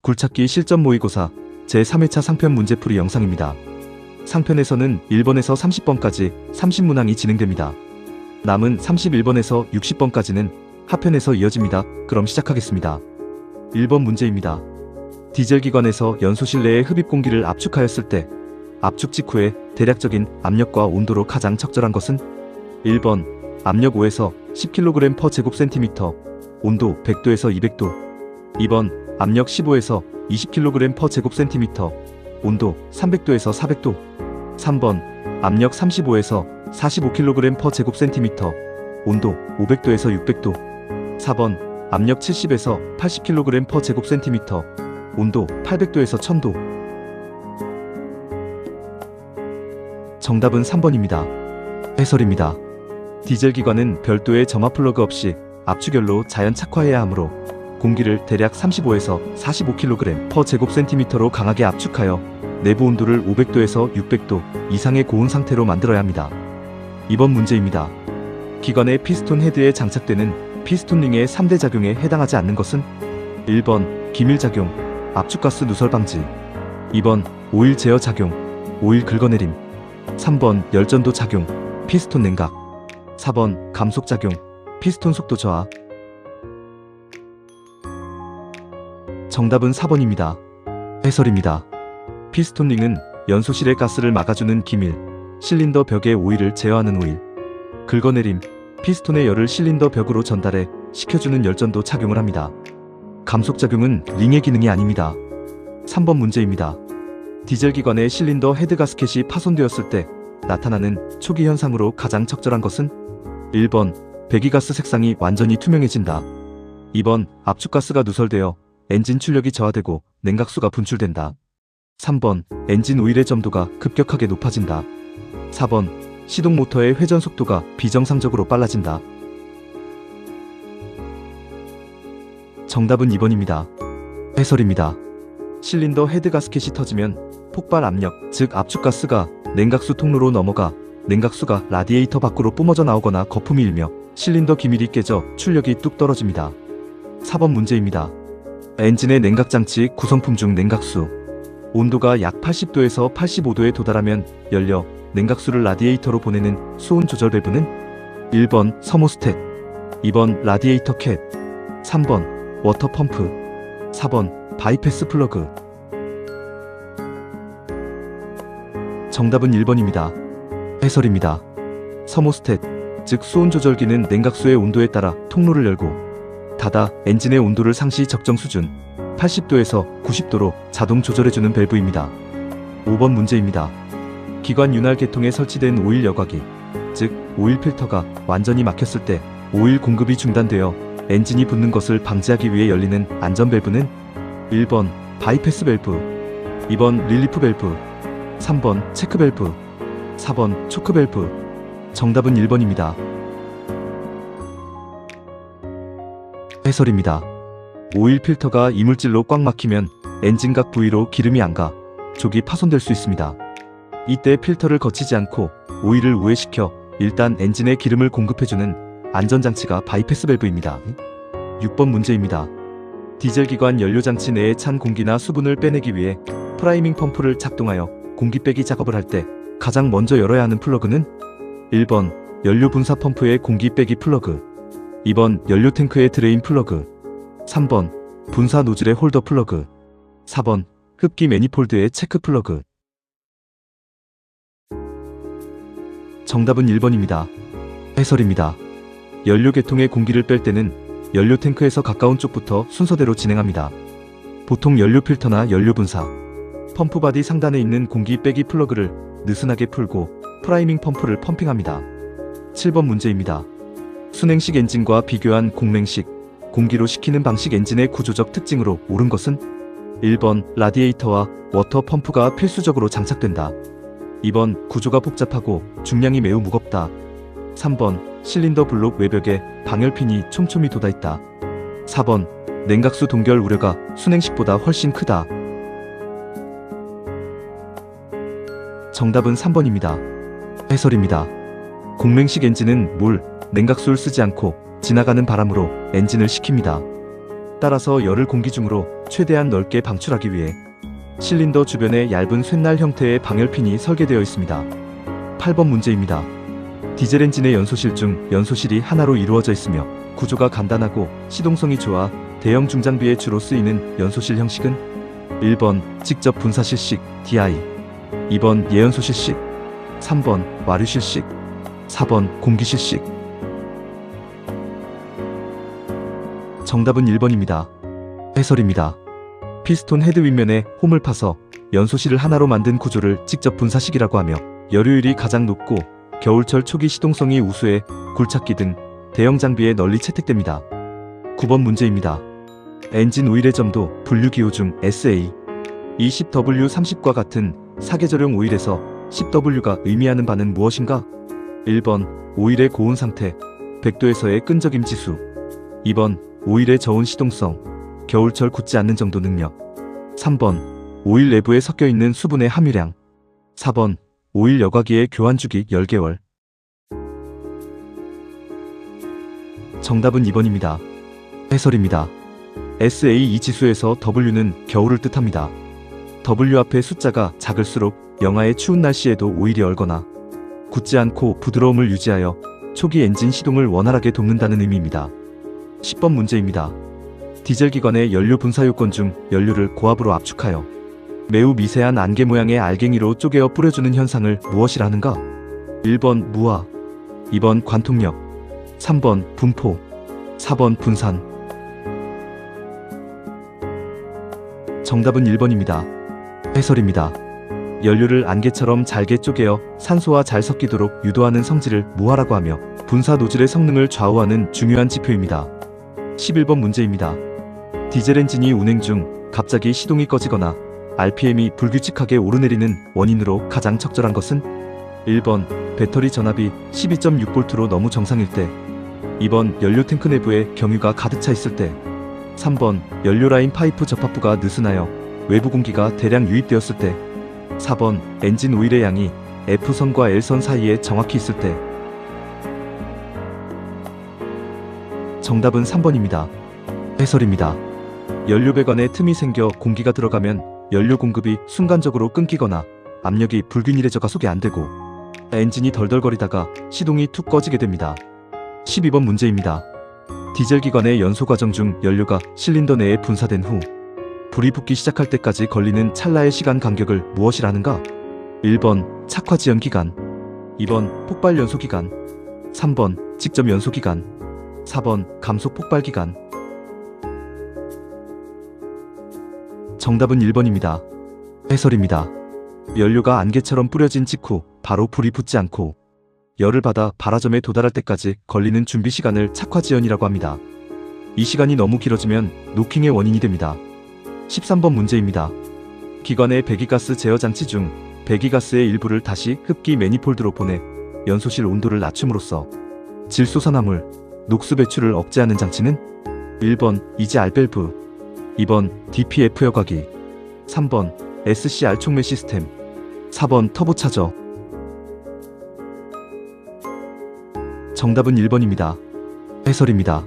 굴착기 실전 모의고사 제3회차 상편 문제풀이 영상입니다. 상편에서는 1번에서 30번까지 30문항이 진행됩니다. 남은 31번에서 60번까지는 하편에서 이어집니다. 그럼 시작하겠습니다. 1번 문제입니다. 디젤 기관에서 연소 실내에 흡입 공기를 압축하였을 때 압축 직후에 대략적인 압력과 온도로 가장 적절한 것은 1번 압력 5에서 10kg/제곱센티미터, 온도 100도에서 200도. 2번 압력 15에서 20kg/제곱센티미터, 온도 300도에서 400도. 3번 압력 35에서 45kg/제곱센티미터, 온도 500도에서 600도. 4번 압력 70에서 80kg/제곱센티미터, 온도 800도에서 1000도. 정답은 3번입니다. 해설입니다. 디젤 기관은 별도의 점화 플러그 없이 압축열로 자연 착화해야 하므로 공기를 대략 35에서 45kg/제곱센티미터로 강하게 압축하여 내부 온도를 500도에서 600도 이상의 고온 상태로 만들어야 합니다. 이번 문제입니다. 기관의 피스톤 헤드에 장착되는 피스톤 링의 3대 작용에 해당하지 않는 것은 1번 기밀작용, 압축가스 누설 방지. 2번 오일 제어 작용, 오일 긁어내림. 3번 열전도 작용, 피스톤 냉각. 4번 감속작용, 피스톤 속도 저하. 정답은 4번입니다. 해설입니다. 피스톤 링은 연소실의 가스를 막아주는 기밀, 실린더 벽의 오일을 제어하는 오일 긁어내림, 피스톤의 열을 실린더 벽으로 전달해 식혀주는 열전도 작용을 합니다. 감속작용은 링의 기능이 아닙니다. 3번 문제입니다. 디젤 기관의 실린더 헤드 가스켓이 파손되었을 때 나타나는 초기 현상으로 가장 적절한 것은 1번 배기가스 색상이 완전히 투명해진다. 2번 압축가스가 누설되어 엔진 출력이 저하되고 냉각수가 분출된다. 3번 엔진 오일의 점도가 급격하게 높아진다. 4번 시동 모터의 회전 속도가 비정상적으로 빨라진다. 정답은 2번입니다. 해설입니다. 실린더 헤드 가스켓이 터지면 폭발 압력, 즉 압축가스가 냉각수 통로로 넘어가 냉각수가 라디에이터 밖으로 뿜어져 나오거나 거품이 일며 실린더 기밀이 깨져 출력이 뚝 떨어집니다. 4번 문제입니다. 엔진의 냉각장치 구성품 중 냉각수 온도가 약 80도에서 85도에 도달하면 열려 냉각수를 라디에이터로 보내는 수온 조절 밸브는 1번 서모스텟, 2번 라디에이터 캡, 3번 워터 펌프, 4번 바이패스 플러그. 정답은 1번입니다. 해설입니다. 서모스텟, 즉 수온 조절기는 냉각수의 온도에 따라 통로를 열고 닫아 엔진의 온도를 상시 적정 수준 80도에서 90도로 자동 조절해주는 밸브입니다. 5번 문제입니다. 기관 윤활 계통에 설치된 오일 여과기, 즉 오일 필터가 완전히 막혔을 때 오일 공급이 중단되어 엔진이 붓는 것을 방지하기 위해 열리는 안전 밸브는 1번 바이패스 밸브, 2번 릴리프 밸브, 3번 체크 밸브, 4번 초크 밸브. 정답은 1번입니다. 해설입니다. 오일 필터가 이물질로 꽉 막히면 엔진각 부위로 기름이 안 가 족이 파손될 수 있습니다. 이때 필터를 거치지 않고 오일을 우회시켜 일단 엔진에 기름을 공급해주는 안전장치가 바이패스 밸브입니다. 6번 문제입니다. 디젤 기관 연료장치 내에 찬 공기나 수분을 빼내기 위해 프라이밍 펌프를 작동하여 공기 빼기 작업을 할 때 가장 먼저 열어야 하는 플러그는 1번 연료 분사 펌프의 공기 빼기 플러그, 2번 연료 탱크의 드레인 플러그, 3번 분사 노즐의 홀더 플러그, 4번 흡기 매니폴드의 체크 플러그. 정답은 1번입니다. 해설입니다. 연료 계통의 공기를 뺄 때는 연료 탱크에서 가까운 쪽부터 순서대로 진행합니다. 보통 연료 필터나 연료 분사 펌프 바디 상단에 있는 공기 빼기 플러그를 느슨하게 풀고 프라이밍 펌프를 펌핑합니다. 7번 문제입니다. 순행식 엔진과 비교한 공맹식, 공기로 식히는 방식 엔진의 구조적 특징으로 옳은 것은 1번 라디에이터와 워터 펌프가 필수적으로 장착된다. 2번 구조가 복잡하고 중량이 매우 무겁다. 3번 실린더 블록 외벽에 방열핀이 촘촘히 돋아있다. 4번 냉각수 동결 우려가 순행식보다 훨씬 크다. 정답은 3번입니다. 해설입니다. 공맹식 엔진은 물, 냉각수를 쓰지 않고 지나가는 바람으로 엔진을 식힙니다. 따라서 열을 공기 중으로 최대한 넓게 방출하기 위해 실린더 주변에 얇은 쇳날 형태의 방열핀이 설계되어 있습니다. 8번 문제입니다. 디젤 엔진의 연소실 중 연소실이 하나로 이루어져 있으며 구조가 간단하고 시동성이 좋아 대형 중장비에 주로 쓰이는 연소실 형식은 1번 직접 분사실식 DI, 2번 예연소실식, 3번 와류실식, 4번 공기실식. 정답은 1번입니다. 해설입니다. 피스톤 헤드 윗면에 홈을 파서 연소실을 하나로 만든 구조를 직접 분사식이라고 하며 열효율이 가장 높고 겨울철 초기 시동성이 우수해 굴착기 등 대형 장비에 널리 채택됩니다. 9번 문제입니다. 엔진 오일의 점도 분류기호 중 SA 20W30과 같은 사계절용 오일에서 10W가 의미하는 바는 무엇인가? 1번 오일의 고온 상태, 100도에서의 끈적임 지수, 2번 오일의 저온 시동성, 겨울철 굳지 않는 정도 능력, 3번 오일 내부에 섞여있는 수분의 함유량, 4번 오일 여과기의 교환주기 10개월. 정답은 2번입니다. 해설입니다. SAE 지수에서 W는 겨울을 뜻합니다. W 앞의 숫자가 작을수록 영하의 추운 날씨에도 오일이 얼거나 굳지 않고 부드러움을 유지하여 초기 엔진 시동을 원활하게 돕는다는 의미입니다. 10번 문제입니다. 디젤 기관의 연료 분사 요건 중 연료를 고압으로 압축하여 매우 미세한 안개 모양의 알갱이로 쪼개어 뿌려주는 현상을 무엇이라 하는가? 1번 무화, 2번 관통력, 3번 분포, 4번 분산. 정답은 1번입니다. 해설입니다. 연료를 안개처럼 잘게 쪼개어 산소와 잘 섞이도록 유도하는 성질을 무화라고 하며 분사 노즐의 성능을 좌우하는 중요한 지표입니다. 11번 문제입니다. 디젤 엔진이 운행 중 갑자기 시동이 꺼지거나 RPM이 불규칙하게 오르내리는 원인으로 가장 적절한 것은 1번 배터리 전압이 12.6V로 너무 정상일 때, 2번 연료 탱크 내부에 경유가 가득 차 있을 때, 3번 연료 라인 파이프 접합부가 느슨하여 외부 공기가 대량 유입되었을 때, 4번 엔진 오일의 양이 F선과 L선 사이에 정확히 있을 때. 정답은 3번입니다. 해설입니다. 연료 배관에 틈이 생겨 공기가 들어가면 연료 공급이 순간적으로 끊기거나 압력이 불균일해져 가속이 안되고 엔진이 덜덜거리다가 시동이 툭 꺼지게 됩니다. 12번 문제입니다. 디젤 기관의 연소 과정 중 연료가 실린더 내에 분사된 후 불이 붙기 시작할 때까지 걸리는 찰나의 시간 간격을 무엇이라 하는가? 1번 착화 지연 기간, 2번 폭발 연소 기간, 3번 직접 연소 기간, 4번 감속 폭발 기간. 정답은 1번입니다. 해설입니다. 연료가 안개처럼 뿌려진 직후 바로 불이 붙지 않고 열을 받아 발화점에 도달할 때까지 걸리는 준비 시간을 착화 지연이라고 합니다. 이 시간이 너무 길어지면 노킹의 원인이 됩니다. 13번 문제입니다. 기관의 배기가스 제어 장치 중 배기가스의 일부를 다시 흡기 매니폴드로 보내 연소실 온도를 낮춤으로써 질소산화물, 녹수 배출을 억제하는 장치는 1번 EGR 밸브, 2번 DPF 여과기, 3번 SCR 촉매 시스템, 4번 터보 차저. 정답은 1번입니다. 해설입니다.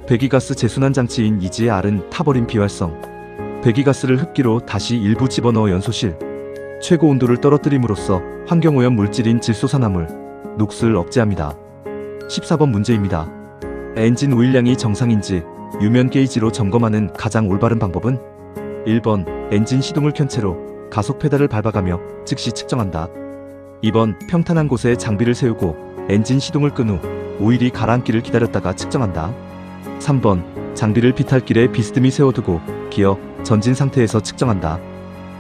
배기가스 재순환 장치인 EGR은 타버린 비활성 배기가스를 흡기로 다시 일부 집어넣어 연소실 최고 온도를 떨어뜨림으로써 환경오염 물질인 질소산화물, 녹수를 억제합니다. 14번 문제입니다. 엔진 오일량이 정상인지 유면 게이지로 점검하는 가장 올바른 방법은 1번 엔진 시동을 켠 채로 가속 페달을 밟아가며 즉시 측정한다. 2번 평탄한 곳에 장비를 세우고 엔진 시동을 끈 후 오일이 가라앉기를 기다렸다가 측정한다. 3번 장비를 비탈길에 비스듬히 세워두고 기어 전진 상태에서 측정한다.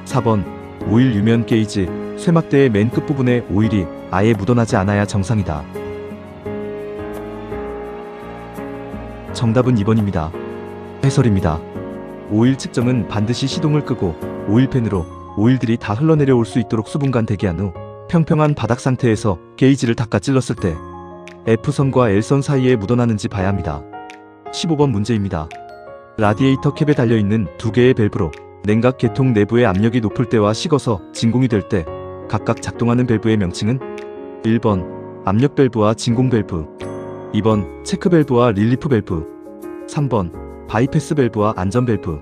4번 오일 유면 게이지 쇠막대의 맨 끝부분에 오일이 아예 묻어나지 않아야 정상이다. 정답은 2번입니다. 해설입니다. 오일 측정은 반드시 시동을 끄고 오일팬으로 오일들이 다 흘러내려올 수 있도록 수분간 대기한 후 평평한 바닥 상태에서 게이지를 닦아 찔렀을 때 F선과 L선 사이에 묻어나는지 봐야 합니다. 15번 문제입니다. 라디에이터 캡에 달려있는 두 개의 밸브로 냉각 계통 내부의 압력이 높을 때와 식어서 진공이 될 때 각각 작동하는 밸브의 명칭은 1번 압력 밸브와 진공 밸브, 2번 체크 밸브와 릴리프 밸브, 3번 바이패스 밸브와 안전 밸브.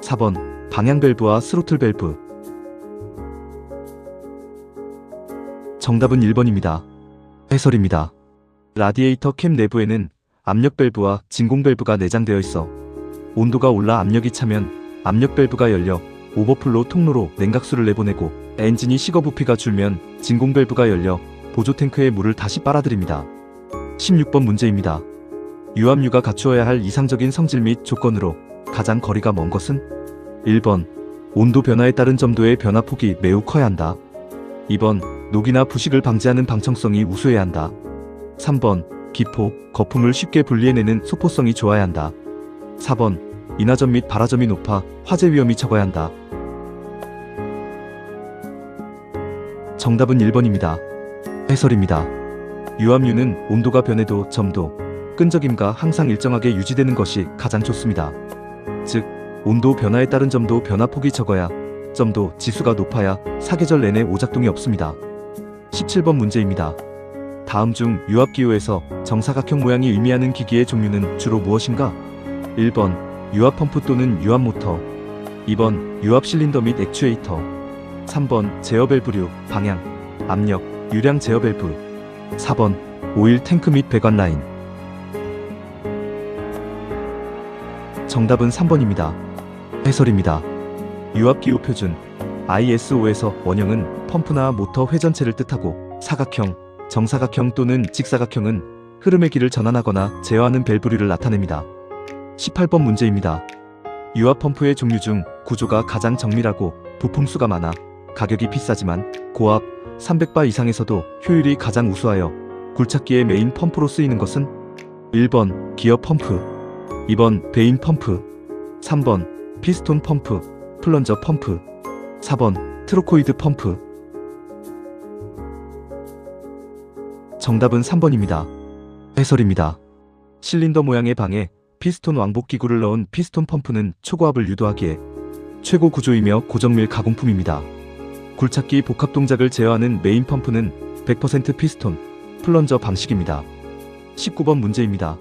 4번 방향 밸브와 스로틀 밸브. 정답은 1번입니다. 해설입니다. 라디에이터 캡 내부에는 압력 밸브와 진공 밸브가 내장되어 있어 온도가 올라 압력이 차면 압력 밸브가 열려 오버플로 통로로 냉각수를 내보내고 엔진이 식어 부피가 줄면 진공 밸브가 열려 보조 탱크에 물을 다시 빨아들입니다. 16번 문제입니다. 유압유가 갖추어야 할 이상적인 성질 및 조건으로 가장 거리가 먼 것은? 1번 온도 변화에 따른 점도의 변화폭이 매우 커야 한다. 2번 녹이나 부식을 방지하는 방청성이 우수해야 한다. 3번 기포, 거품을 쉽게 분리해내는 소포성이 좋아야 한다. 4번 인하점 및 발화점이 높아 화재 위험이 적어야 한다. 정답은 1번입니다. 해설입니다. 유압유는 온도가 변해도 점도, 끈적임과 항상 일정하게 유지되는 것이 가장 좋습니다. 즉, 온도 변화에 따른 점도 변화폭이 적어야, 점도 지수가 높아야 사계절 내내 오작동이 없습니다. 17번 문제입니다. 다음 중 유압기호에서 정사각형 모양이 의미하는 기기의 종류는 주로 무엇인가? 1번 유압펌프 또는 유압모터. 2번 유압실린더 및 액추에이터. 3번 제어밸브류, 방향, 압력, 유량 제어밸브. 4번 오일 탱크 및 배관 라인. 정답은 3번입니다. 해설입니다. 유압기호 표준 ISO에서 원형은 펌프나 모터 회전체를 뜻하고 사각형, 정사각형 또는 직사각형은 흐름의 길을 전환하거나 제어하는 밸브류를 나타냅니다. 18번 문제입니다. 유압펌프의 종류 중 구조가 가장 정밀하고 부품수가 많아 가격이 비싸지만 고압 300바 이상에서도 효율이 가장 우수하여 굴착기의 메인 펌프로 쓰이는 것은? 1번 기어 펌프, 2번 베인 펌프, 3번 피스톤 펌프, 플런저 펌프, 4번 트로코이드 펌프. 정답은 3번입니다. 해설입니다. 실린더 모양의 방에 피스톤 왕복 기구를 넣은 피스톤 펌프는 초고압을 유도하기에 최고 구조이며 고정밀 가공품입니다. 굴착기 복합 동작을 제어하는 메인 펌프는 100% 피스톤, 플런저 방식입니다. 19번 문제입니다.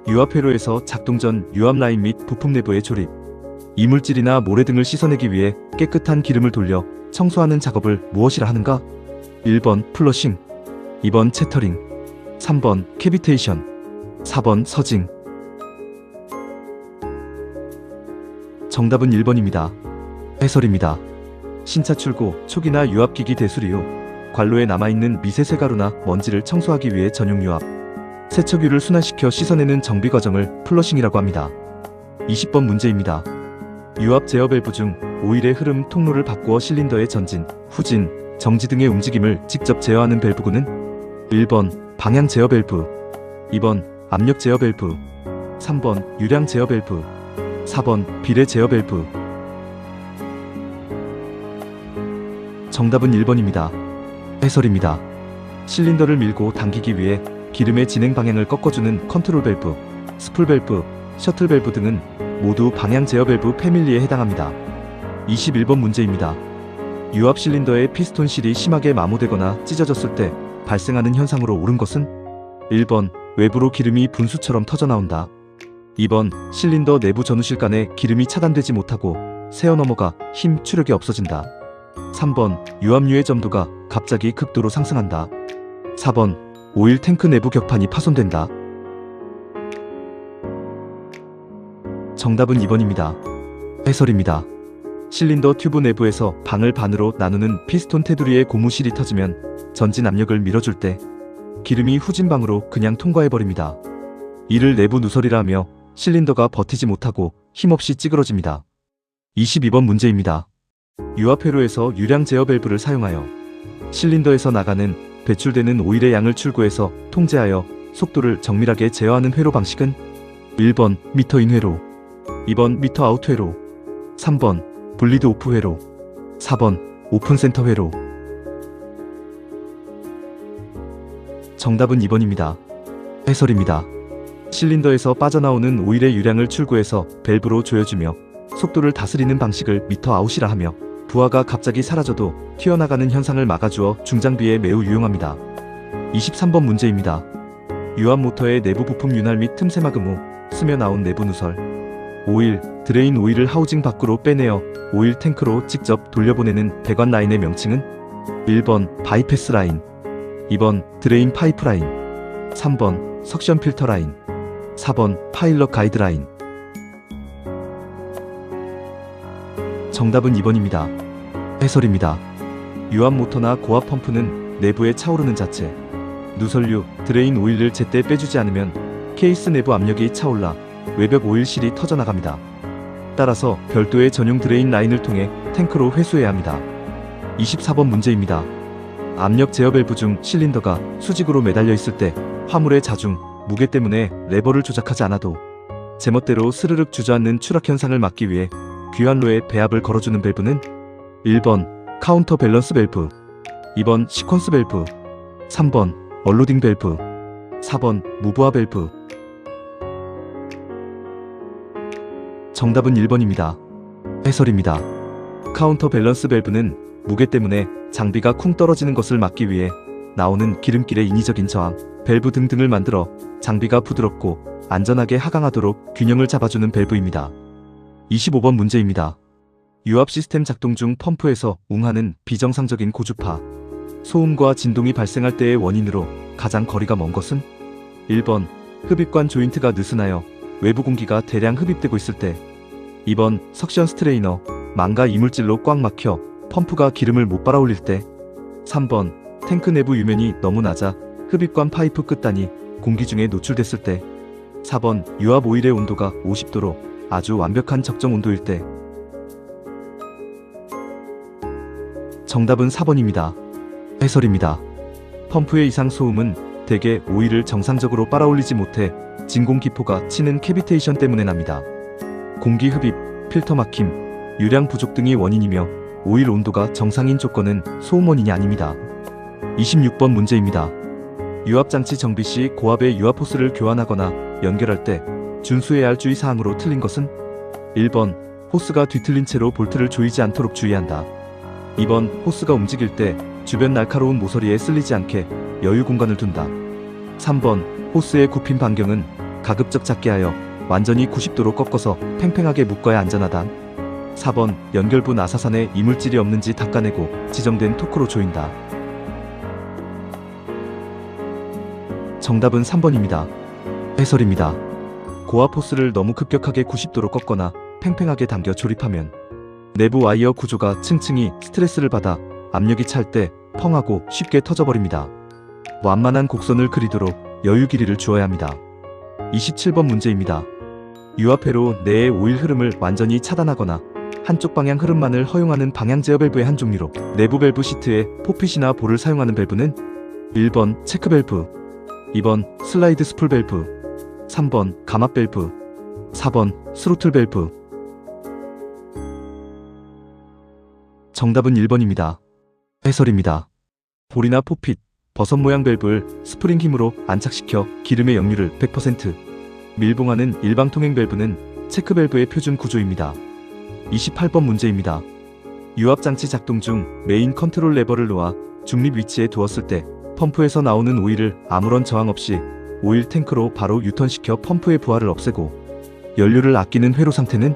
유압회로에서 작동 전 유압 라인 및 부품 내부의 조립, 이물질이나 모래 등을 씻어내기 위해 깨끗한 기름을 돌려 청소하는 작업을 무엇이라 하는가? 1번 플러싱, 2번 채터링, 3번 캐비테이션, 4번 서징. 정답은 1번입니다. 해설입니다. 신차 출고 초기나 유압기기 대수리 후 관로에 남아있는 미세 쇠가루나 먼지를 청소하기 위해 전용 유압, 세척유를 순환시켜 씻어내는 정비 과정을 플러싱이라고 합니다. 20번 문제입니다. 유압 제어 밸브 중 오일의 흐름 통로를 바꾸어 실린더의 전진, 후진, 정지 등의 움직임을 직접 제어하는 밸브군은? 1번 방향 제어 밸브, 2번 압력 제어 밸브, 3번 유량 제어 밸브, 4번 비례 제어 밸브. 정답은 1번입니다. 해설입니다. 실린더를 밀고 당기기 위해 기름의 진행 방향을 꺾어주는 컨트롤 밸브, 스풀 밸브, 셔틀 밸브 등은 모두 방향 제어 밸브 패밀리에 해당합니다. 21번 문제입니다. 유압 실린더의 피스톤 실이 심하게 마모되거나 찢어졌을 때 발생하는 현상으로 옳은 것은? 1번 외부로 기름이 분수처럼 터져나온다. 2번 실린더 내부 전후실 간에 기름이 차단되지 못하고 새어 넘어가 힘 추력이 없어진다. 3번 유압유의 점도가 갑자기 극도로 상승한다. 4번 오일 탱크 내부 격판이 파손된다. 정답은 2번입니다. 해설입니다. 실린더 튜브 내부에서 방을 반으로 나누는 피스톤 테두리에 고무실이 터지면 전진 압력을 밀어줄 때 기름이 후진방으로 그냥 통과해버립니다. 이를 내부 누설이라 하며 실린더가 버티지 못하고 힘없이 찌그러집니다. 22번 문제입니다. 유압회로에서 유량 제어 밸브를 사용하여 실린더에서 나가는 배출되는 오일의 양을 출구해서 통제하여 속도를 정밀하게 제어하는 회로 방식은? 1번 미터 인 회로, 2번 미터 아웃 회로, 3번 블리드 오프 회로, 4번 오픈 센터 회로. 정답은 2번입니다. 해설입니다. 실린더에서 빠져나오는 오일의 유량을 출구해서 밸브로 조여주며 속도를 다스리는 방식을 미터 아웃이라 하며 부하가 갑자기 사라져도 튀어나가는 현상을 막아주어 중장비에 매우 유용합니다. 23번 문제입니다. 유압 모터의 내부 부품 윤활 및 틈새 막음 후 스며 나온 내부 누설, 오일, 드레인 오일을 하우징 밖으로 빼내어 오일 탱크로 직접 돌려보내는 배관 라인의 명칭은 1번 바이패스 라인, 2번 드레인 파이프 라인, 3번 석션 필터 라인, 4번 파일럿 가이드 라인. 정답은 2번입니다. 해설입니다. 유압 모터나 고압 펌프는 내부에 차오르는 자체, 누설류, 드레인 오일을 제때 빼주지 않으면 케이스 내부 압력이 차올라 외벽 오일실이 터져나갑니다. 따라서 별도의 전용 드레인 라인을 통해 탱크로 회수해야 합니다. 24번 문제입니다. 압력 제어 밸브 중 실린더가 수직으로 매달려 있을 때 화물의 자중, 무게 때문에 레버를 조작하지 않아도 제멋대로 스르륵 주저앉는 추락 현상을 막기 위해 귀환로에 배압을 걸어주는 밸브는 1번 카운터 밸런스 밸브, 2번 시퀀스 밸브, 3번 얼로딩 밸브, 4번 무브화 밸브. 정답은 1번입니다. 해설입니다. 카운터 밸런스 밸브는 무게 때문에 장비가 쿵 떨어지는 것을 막기 위해 나오는 기름길의 인위적인 저항, 밸브 등등을 만들어 장비가 부드럽고 안전하게 하강하도록 균형을 잡아주는 밸브입니다. 25번 문제입니다. 유압 시스템 작동 중 펌프에서 웅하는 비정상적인 고주파, 소음과 진동이 발생할 때의 원인으로 가장 거리가 먼 것은 1번 흡입관 조인트가 느슨하여 외부 공기가 대량 흡입되고 있을 때, 2번 석션 스트레이너, 망가 이물질로 꽉 막혀 펌프가 기름을 못 빨아올릴 때, 3번 탱크 내부 유면이 너무 낮아 흡입관 파이프 끝단이 공기 중에 노출됐을 때, 4번 유압 오일의 온도가 50도로 아주 완벽한 적정 온도일 때. 정답은 4번입니다. 해설입니다. 펌프의 이상 소음은 대개 오일을 정상적으로 빨아올리지 못해 진공 기포가 치는 캐비테이션 때문에 납니다. 공기 흡입, 필터 막힘, 유량 부족 등이 원인이며 오일 온도가 정상인 조건은 소음 원인이 아닙니다. 26번 문제입니다. 유압장치 정비 시 고압의 유압 호스를 교환하거나 연결할 때 준수해야 할 주의사항으로 틀린 것은 1번 호스가 뒤틀린 채로 볼트를 조이지 않도록 주의한다. 2번 호스가 움직일 때 주변 날카로운 모서리에 쓸리지 않게 여유 공간을 둔다. 3번 호스의 굽힘 반경은 가급적 작게 하여 완전히 90도로 꺾어서 팽팽하게 묶어야 안전하다. 4번 연결부 나사산에 이물질이 없는지 닦아내고 지정된 토크로 조인다. 정답은 3번입니다. 해설입니다. 고압 호스를 너무 급격하게 90도로 꺾거나 팽팽하게 당겨 조립하면 내부 와이어 구조가 층층이 스트레스를 받아 압력이 찰 때 펑하고 쉽게 터져버립니다. 완만한 곡선을 그리도록 여유 길이를 주어야 합니다. 27번 문제입니다. 유압회로 내의 오일 흐름을 완전히 차단하거나 한쪽 방향 흐름만을 허용하는 방향 제어 밸브의 한 종류로 내부 밸브 시트에 포핏이나 볼을 사용하는 밸브는 1번 체크 밸브, 2번 슬라이드 스풀 밸브, 3번 감압 밸브, 4번 스로틀 밸브. 정답은 1번입니다. 해설입니다. 볼이나 포핏, 버섯 모양 밸브를 스프링 힘으로 안착시켜 기름의 역류를 100% 밀봉하는 일방 통행 밸브는 체크 밸브의 표준 구조입니다. 28번 문제입니다. 유압장치 작동 중 메인 컨트롤 레버를 놓아 중립 위치에 두었을 때 펌프에서 나오는 오일을 아무런 저항 없이 오일 탱크로 바로 유턴시켜 펌프의 부하를 없애고 연료를 아끼는 회로 상태는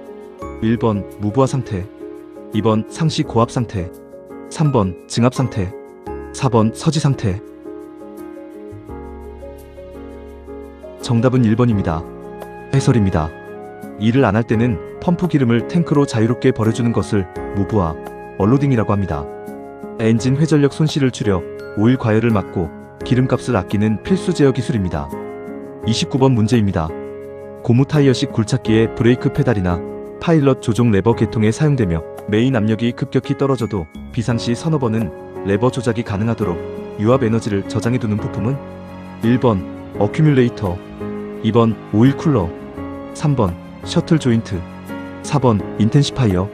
1번 무부하 상태, 2번 상시 고압 상태, 3번 증압 상태, 4번 서지 상태. 정답은 1번입니다. 해설입니다. 일을 안 할 때는 펌프 기름을 탱크로 자유롭게 버려주는 것을 무부하, 얼로딩이라고 합니다. 엔진 회전력 손실을 줄여 오일 과열을 막고 기름값을 아끼는 필수 제어 기술입니다. 29번 문제입니다. 고무 타이어식 굴착기의 브레이크 페달이나 파일럿 조종 레버 계통에 사용되며 메인 압력이 급격히 떨어져도 비상시 서너 번은 레버 조작이 가능하도록 유압 에너지를 저장해두는 부품은 1번 어큐뮬레이터, 2번 오일 쿨러, 3번 셔틀 조인트, 4번 인텐시파이어.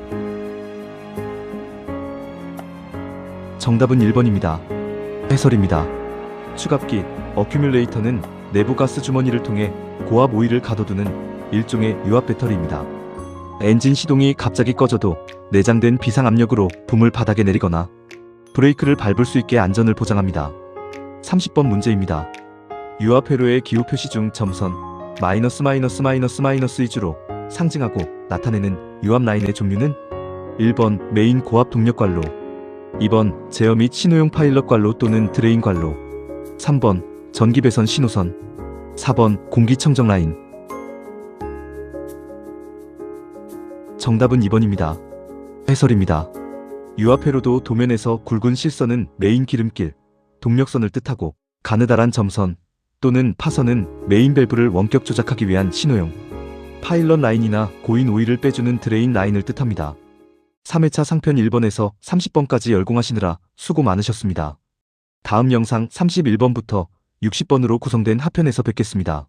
정답은 1번입니다. 해설입니다. 추갑기 어큐뮬레이터는 내부 가스 주머니를 통해 고압 오일을 가둬두는 일종의 유압 배터리입니다. 엔진 시동이 갑자기 꺼져도 내장된 비상 압력으로 붐을 바닥에 내리거나 브레이크를 밟을 수 있게 안전을 보장합니다. 30번 문제입니다. 유압 회로의 기호 표시 중 점선 마이너스 위주로 상징하고 나타내는 유압 라인의 종류는 1번 메인 고압 동력 관로, 2번 제어 및 신호용 파일럿 관로 또는 드레인 관로, 3번 전기 배선 신호선, 4번 공기청정 라인. 정답은 2번입니다. 해설입니다. 유압회로도 도면에서 굵은 실선은 메인 기름길, 동력선을 뜻하고 가느다란 점선 또는 파선은 메인 밸브를 원격 조작하기 위한 신호용 파일럿 라인이나 고인 오일을 빼주는 드레인 라인을 뜻합니다. 3회차 상편 1번에서 30번까지 열공하시느라 수고 많으셨습니다. 다음 영상 31번부터 60번으로 구성된 하편에서 뵙겠습니다.